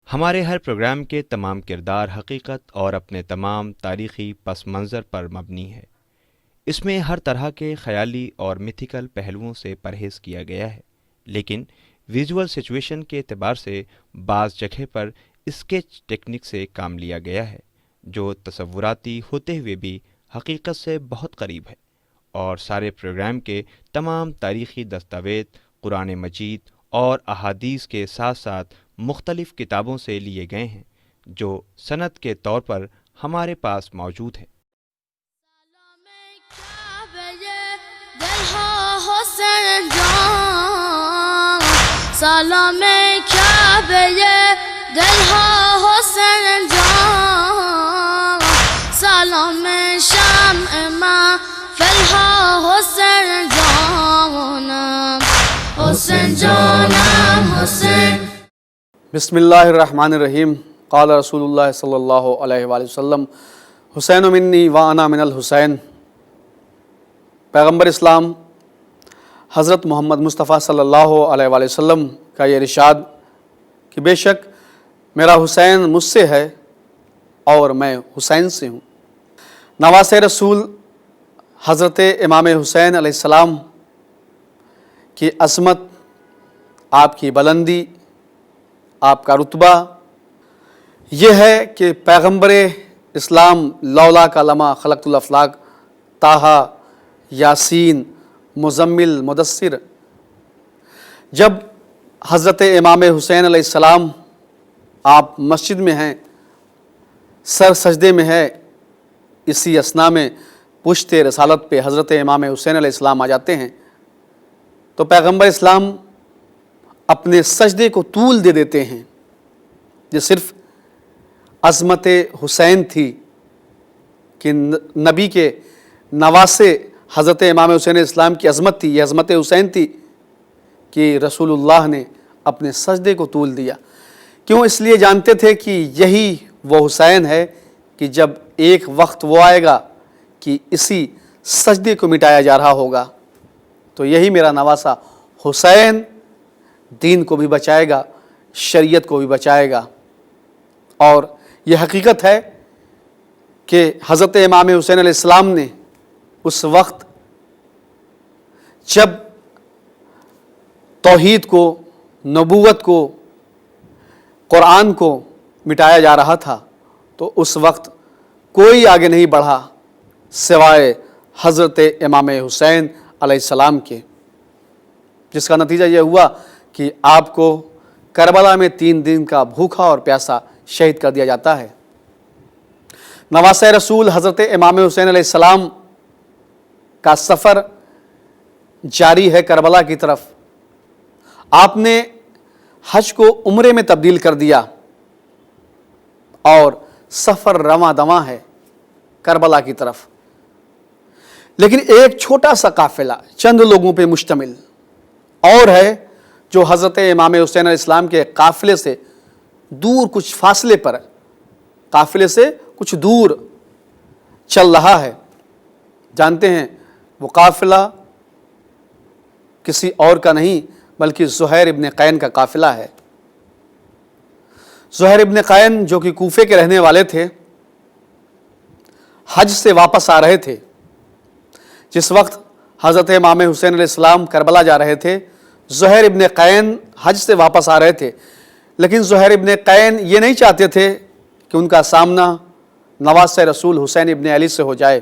ہمارے ہر پروگرام کے تمام کردار حقیقت اور اپنے تمام تاریخی پس منظر پر مبنی ہے۔ اس میں ہر طرح کے خیالی اور میتھیکل پہلوؤں سے پرہیز کیا گیا ہے، لیکن ویژول سچویشن کے اعتبار سے بعض جگہ پر اسکیچ ٹیکنک سے کام لیا گیا ہے، جو تصوراتی ہوتے ہوئے بھی حقیقت سے بہت قریب ہے۔ اور سارے پروگرام کے تمام تاریخی دستاویز قرآن مجید اور احادیث کے ساتھ ساتھ مختلف کتابوں سے لیے گئے ہیں، جو سند کے طور پر ہمارے پاس موجود ہے۔ سلام کعبه دلها حسین جان، سلام شمع محفلها حسین جانم، حسین جانم حسین۔ بسم اللہ الرحمن الرحیم۔ قال رسول اللہ صلی اللہ علیہ وآلہ وسلم حسین منی وانا من الحسین۔ پیغمبر اسلام حضرت محمد مصطفیٰ صلی اللہ علیہ وآلہ وسلم کا یہ ارشاد کہ بے شک میرا حسین مجھ سے ہے اور میں حسین سے ہوں۔ نواسۂ رسول حضرت امام حسین علیہ السلام کی عظمت، آپ کی بلندی، آپ کا رتبہ یہ ہے کہ پیغمبر اسلام لولا کا لمحہ خلقت الافلاق، طٰہٰ، یاسین، مزمل، مدثر، جب حضرت امام حسین علیہ السلام آپ مسجد میں ہیں، سر سجدے میں ہے، اسی اثناء میں پشت رسالت پہ حضرت امام حسین علیہ السلام آ جاتے ہیں تو پیغمبر اسلام اپنے سجدے کو طول دے دیتے ہیں۔ یہ صرف عظمت حسین تھی کہ نبی کے نواسے حضرت امام حسین اسلام کی عظمت تھی، یہ عظمت حسین تھی کہ رسول اللہ نے اپنے سجدے کو طول دیا۔ کیوں؟ اس لیے جانتے تھے کہ یہی وہ حسین ہے کہ جب ایک وقت وہ آئے گا کہ اسی سجدے کو مٹایا جا رہا ہوگا، تو یہی میرا نواسا حسین دین کو بھی بچائے گا، شریعت کو بھی بچائے گا۔ اور یہ حقیقت ہے کہ حضرت امام حسین علیہ السلام نے اس وقت جب توحید کو، نبوت کو، قرآن کو مٹایا جا رہا تھا تو اس وقت کوئی آگے نہیں بڑھا سوائے حضرت امام حسین علیہ السلام کے، جس کا نتیجہ یہ ہوا کہ آپ کو کربلا میں 3 دن کا بھوکا اور پیاسا شہید کر دیا جاتا ہے۔ نواسۂ رسول حضرت امام حسین علیہ السلام کا سفر جاری ہے کربلا کی طرف۔ آپ نے حج کو عمرے میں تبدیل کر دیا اور سفر رواں دواں ہے کربلا کی طرف، لیکن ایک چھوٹا سا قافلہ چند لوگوں پہ مشتمل اور ہے جو حضرت امام حسین علیہ السلام کے قافلے سے دور، کچھ فاصلے پر، قافلے سے کچھ دور چل رہا ہے۔ جانتے ہیں وہ قافلہ کسی اور کا نہیں بلکہ زہیر ابن قین کا قافلہ ہے۔ زہیر ابن قین جو کہ کوفے کے رہنے والے تھے، حج سے واپس آ رہے تھے۔ جس وقت حضرت امام حسین علیہ السلام کربلا جا رہے تھے، زہیر ابن قین حج سے واپس آ رہے تھے، لیکن زہیر ابن قین یہ نہیں چاہتے تھے کہ ان کا سامنا نواسۂ رسول حسین ابن علی سے ہو جائے،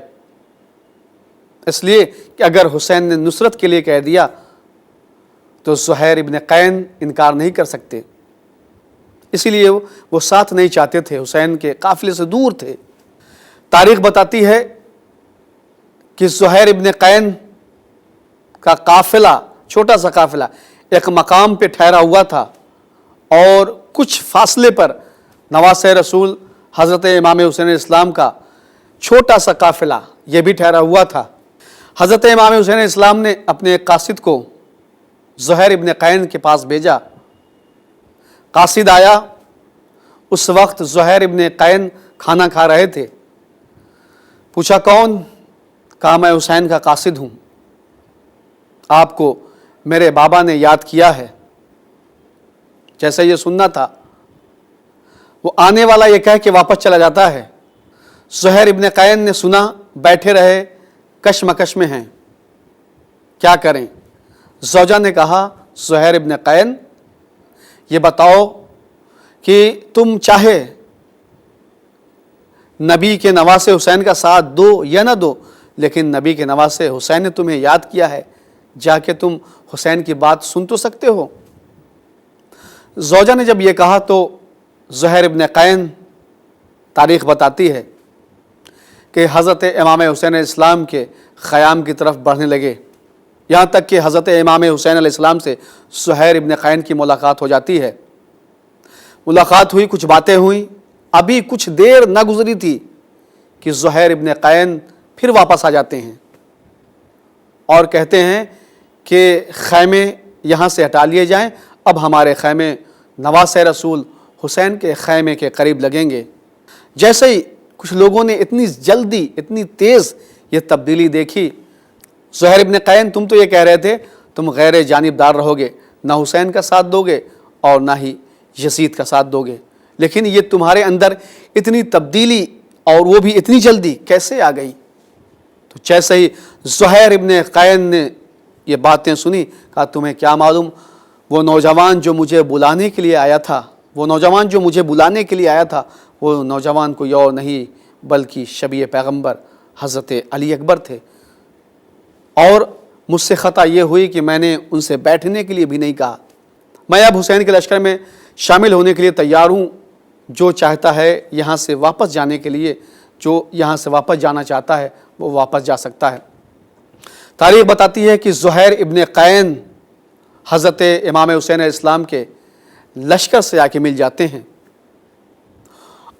اس لیے کہ اگر حسین نے نصرت کے لیے کہہ دیا تو زہیر ابن قین انکار نہیں کر سکتے، اسی لیے وہ ساتھ نہیں چاہتے تھے، حسین کے قافلے سے دور تھے۔ تاریخ بتاتی ہے کہ زہیر ابن قین کا قافلہ، چھوٹا سا قافلہ، ایک مقام پہ ٹھہرا ہوا تھا اور کچھ فاصلے پر نواسۂ رسول حضرت امام حسین اسلام کا چھوٹا سا قافلہ یہ بھی ٹھہرا ہوا تھا۔ حضرت امام حسین اسلام نے اپنے ایک قاصد کو زہیر ابن قین کے پاس بھیجا۔ قاصد آیا، اس وقت زہیر ابن قین کھانا کھا رہے تھے۔ پوچھا کون؟ کہا میں حسین کا قاصد ہوں، آپ کو میرے بابا نے یاد کیا ہے۔ جیسے یہ سننا تھا، وہ آنے والا یہ کہہ کے واپس چلا جاتا ہے۔ زہیر ابن قین نے سنا، بیٹھے رہے، کشمکش میں ہیں، کیا کریں؟ زوجہ نے کہا زہیر ابن قین یہ بتاؤ کہ تم چاہے نبی کے نواسے حسین کا ساتھ دو یا نہ دو، لیکن نبی کے نواسے حسین نے تمہیں یاد کیا ہے، جا کے تم حسین کی بات سن تو سکتے ہو۔ زوجہ نے جب یہ کہا تو زہیر ابن قین تاریخ بتاتی ہے کہ حضرت امام حسین علیہ السلام کے خیام کی طرف بڑھنے لگے، یہاں تک کہ حضرت امام حسین علیہ السلام سے زہیر ابن قین کی ملاقات ہو جاتی ہے۔ ملاقات ہوئی، کچھ باتیں ہوئیں، ابھی کچھ دیر نہ گزری تھی کہ زہیر ابن قین پھر واپس آ جاتے ہیں اور کہتے ہیں کہ خیمے یہاں سے ہٹا لیے جائیں، اب ہمارے خیمے نواسے رسول حسین کے خیمے کے قریب لگیں گے۔ جیسے ہی کچھ لوگوں نے اتنی جلدی، اتنی تیز یہ تبدیلی دیکھی، زہیر ابن قین تم تو یہ کہہ رہے تھے تم غیر جانبدار رہو گے، نہ حسین کا ساتھ دو گے اور نہ ہی یزید کا ساتھ دو گے، لیکن یہ تمہارے اندر اتنی تبدیلی اور وہ بھی اتنی جلدی کیسے آ گئی؟ تو جیسے ہی زہیر ابن قین نے یہ باتیں سنی، کہا تمہیں کیا معلوم، وہ نوجوان جو مجھے بلانے کے لیے آیا تھا، وہ نوجوان کوئی اور نہیں بلکہ شبیہ پیغمبر حضرت علی اکبر تھے، اور مجھ سے خطا یہ ہوئی کہ میں نے ان سے بیٹھنے کے لیے بھی نہیں کہا۔ میں اب حسین کے لشکر میں شامل ہونے کے لیے تیار ہوں، جو چاہتا ہے یہاں سے واپس جانے کے لیے، جو یہاں سے واپس جانا چاہتا ہے وہ واپس جا سکتا ہے۔ تاریخ بتاتی ہے کہ زہیر ابن قین حضرت امام حسین علیہ السلام کے لشکر سے آ کے مل جاتے ہیں۔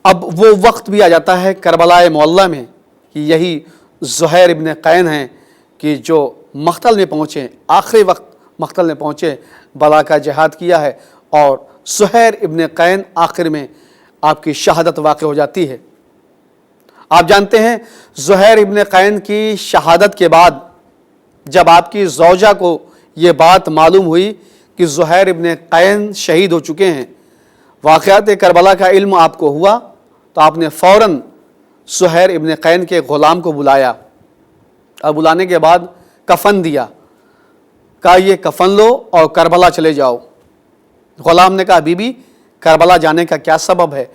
اب وہ وقت بھی آ جاتا ہے کربلا معلیٰ میں کہ یہی زہیر ابن قین ہیں کہ جو مقتل میں پہنچے، آخری وقت مقتل میں پہنچے، بلا کا جہاد کیا ہے، اور زہیر ابن قین آخر میں آپ کی شہادت واقع ہو جاتی ہے۔ آپ جانتے ہیں زہیر ابن قین کی شہادت کے بعد جب آپ کی زوجہ کو یہ بات معلوم ہوئی کہ زہیر ابن قین شہید ہو چکے ہیں، واقعات کربلا کا علم آپ کو ہوا، تو آپ نے فوراً زہیر ابن قین کے غلام کو بلایا، اور بلانے کے بعد کفن دیا، کہا یہ کفن لو اور کربلا چلے جاؤ۔ غلام نے کہا بی بی کربلا جانے کا کیا سبب ہے،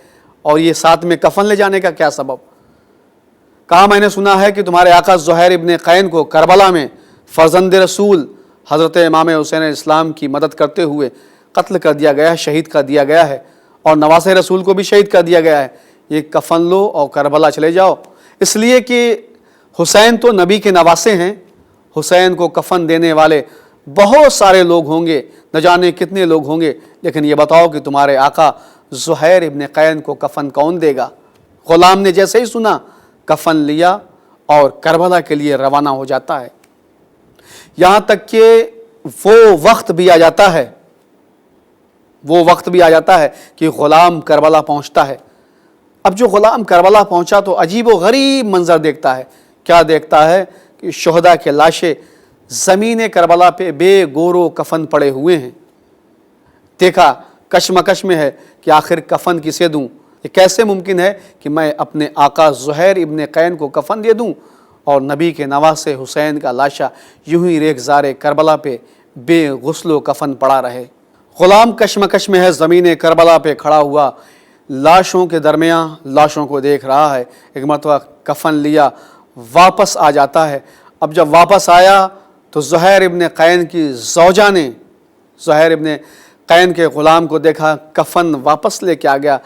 اور یہ ساتھ میں کفن لے جانے کا کیا سبب؟ کہا میں نے سنا ہے کہ تمہارے آقا زہیر ابن قین کو کربلا میں فرزند رسول حضرت امام حسین علیہ السلام کی مدد کرتے ہوئے قتل کر دیا گیا ہے، شہید کر دیا گیا ہے، اور نواسے رسول کو بھی شہید کر دیا گیا ہے، یہ کفن لو اور کربلا چلے جاؤ۔ اس لیے کہ حسین تو نبی کے نواسے ہیں، حسین کو کفن دینے والے بہت سارے لوگ ہوں گے، نہ جانے کتنے لوگ ہوں گے، لیکن یہ بتاؤ کہ تمہارے آقا زہیر ابن قین کو کفن کون دے گا؟ غلام نے جیسے ہی سنا کفن لیا اور کربلا کے لیے روانہ ہو جاتا ہے۔ یہاں تک کہ وہ وقت بھی آ جاتا ہے کہ غلام کربلا پہنچتا ہے۔ اب جو غلام کربلا پہنچا تو عجیب و غریب منظر دیکھتا ہے۔ کیا دیکھتا ہے کہ شہداء کے لاشیں زمین کربلا پہ بے گور و کفن پڑے ہوئے ہیں۔ دیکھا، کشمکش میں ہے کہ آخر کفن کسے دوں؟ یہ کیسے ممکن ہے کہ میں اپنے آقا زہیر ابن قین کو کفن دے دوں اور نبی کے نواسے حسین کا لاشا یوں ہی ریگزار کربلا پہ بے غسل و کفن پڑا رہے؟ غلام کشمکش میں ہے، زمین کربلا پہ کھڑا ہوا لاشوں کے درمیان لاشوں کو دیکھ رہا ہے۔ ایک مرتبہ کفن لیا، واپس آ جاتا ہے۔ اب جب واپس آیا تو زہیر ابن قین کی زوجہ نے زہیر ابن قین کے غلام کو دیکھا، کفن واپس لے کے آ گیا،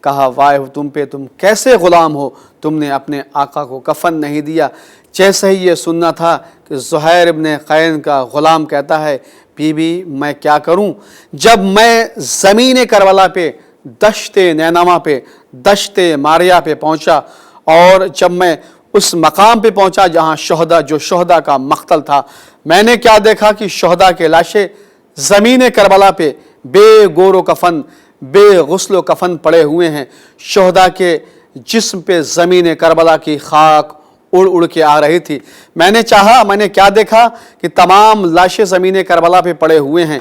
کہا واہ تم پہ، تم کیسے غلام ہو، تم نے اپنے آقا کو کفن نہیں دیا۔ جیسے ہی یہ سننا تھا کہ زہیر ابن قین کا غلام کہتا ہے بی بی میں کیا کروں، جب میں زمین کربلا پہ دشت نینوا پہ دشت ماریا پہ پہنچا، اور جب میں اس مقام پہ پہنچا جہاں شہداء کا مقتل تھا، میں نے کیا دیکھا کہ شہداء کے لاشیں زمین کربلا پہ بے گور و کفن، بے غسل و کفن پڑے ہوئے ہیں۔ شہداء کے جسم پہ زمین کربلا کی خاک اڑ اڑ کے آ رہی تھی۔ میں نے کیا دیکھا کہ تمام لاشیں زمین کربلا پہ پڑے ہوئے ہیں۔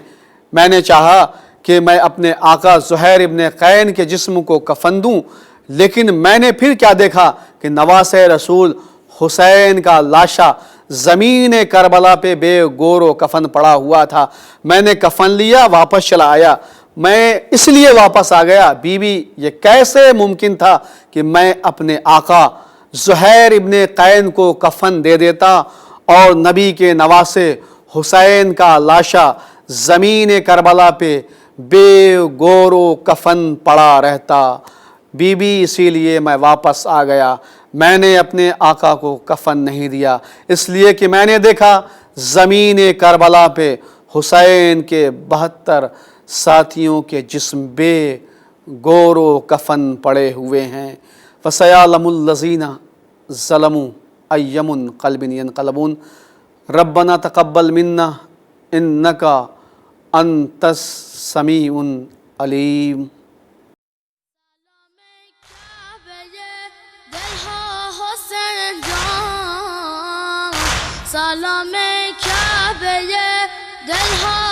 میں نے چاہا کہ میں اپنے آقا زہیر ابن قین کے جسم کو کفن دوں، لیکن میں نے پھر کیا دیکھا کہ نواسۂ رسول حسین کا لاشا زمین کربلا پہ بے گور و کفن پڑا ہوا تھا۔ میں نے کفن لیا، واپس چلا آیا۔ میں اس لیے واپس آ گیا، بیوی یہ کیسے ممکن تھا کہ میں اپنے آقا زہیر ابن قین کو کفن دے دیتا اور نبی کے نواسے حسین کا لاشا زمین کربلا پہ بے گور و کفن پڑا رہتا۔ بی بی اسی لیے میں واپس آ گیا، میں نے اپنے آقا کو کفن نہیں دیا، اس لیے کہ میں نے دیکھا زمین کربلا پہ حسین کے 72 ساتھیوں کے جسم بے گور و کفن پڑے ہوئے ہیں۔ فَسَيَعْلَمُ الَّذِينَ ظَلَمُوا أَيَّ مُنقَلِبٍ يَنقَلِبُونَ رَبَّنَا تَقَبَّلْ مِنَّا إِنَّكَ أَنْتَ السَّمِيعُ الْعَلِيمُ۔ سلام کعبه دلها